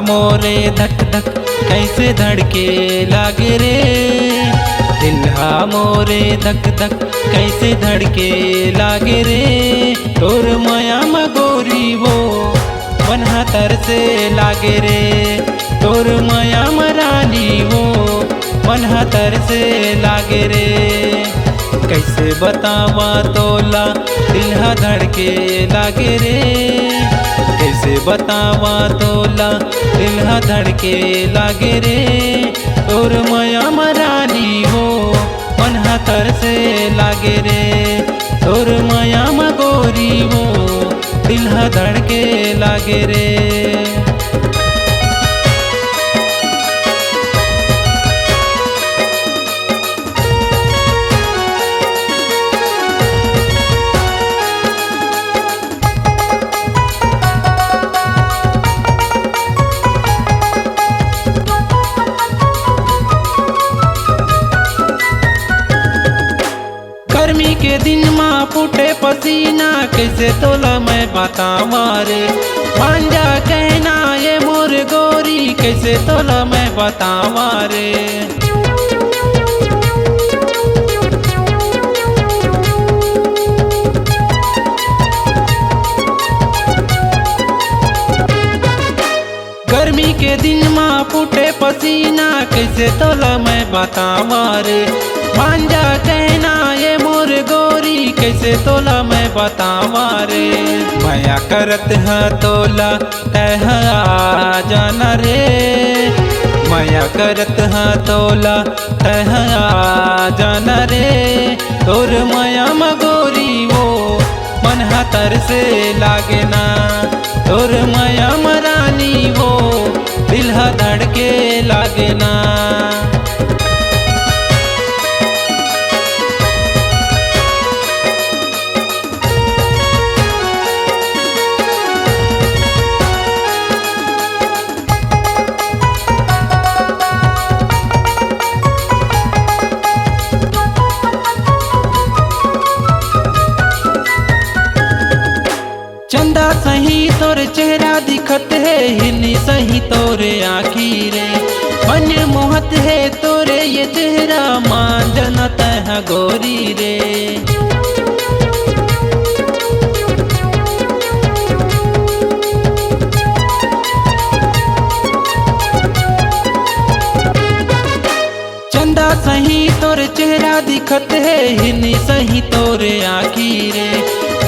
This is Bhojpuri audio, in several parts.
मोरे धक धक कैसे धड़के लागे रे। दिल्हा मोरे धक धक कैसे धड़के लागे रे। तोर माया मगोरी वो मन हाथर से लागे रे। तोर माया मरानी वो मन हाथर से लागे रे। कैसे बतावा तोला दिल्हा धड़के लागे रे। कैसे बतावा तोला दिल्हा धड़के लागे रे। तोर माया मरानी हो मन हाथर से लागे रे। तोर माया मगोरी हो दिल्हा धड़के लागे रे। गर्मी के दिन माँ फूटे पसीना कैसे तोला मैं बतावा रे। मांझा कहना ये मोर गोरी कैसे तोला मैं बतावा रे। गर्मी के दिन माँ फूटे पसीना कैसे तोला मैं बतावा रे। मांझा कहना ये मोर गोरी कैसे तोला मैं बतावा रे। माया करत है तोला तह आ जाना रे। माया करत है तोला तह आ जाना रे। तोर माया मगोरी वो मन हाथर से लागे ना। तोर माया मरानी वो दिल्हा धड़के लागे ना। चंदा सही तोर चेहरा दिखत है हिनी सही तोरे आँखी रे। मन मोहत है तोरे ये चेहरा मान जनत है गोरी रे। चंदा सही तोर चेहरा दिखत है हिनी सही तोरे आँखी रे।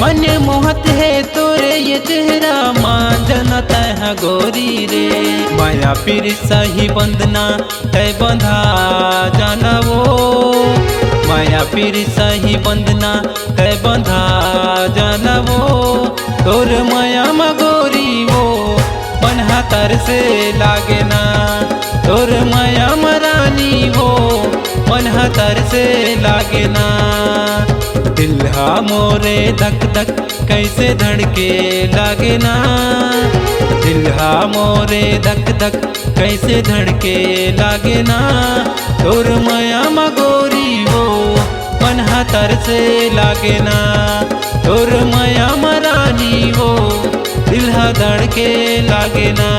मन मोहत है तोरे ये चेहरा मान जनत है गोरी रे। माया पीर सही बंधना तय बंधा जाना वो। माया पीर सही बंधना तय बंधा जाना वो। तोर माया मगोरी वो मन हाथर से लागे ना। तोर माया मरानी वो मन हाथर से लागे ना। दिल्हा मोरे धक धक कैसे धड़के लागे ना। दिल्हा मोरे धक धक कैसे धड़के लागे ना। तोर माया मगोरी वो मन हाथर से लागे ना। तोर माया मरानी वो दिल्हा धड़के लागे ना।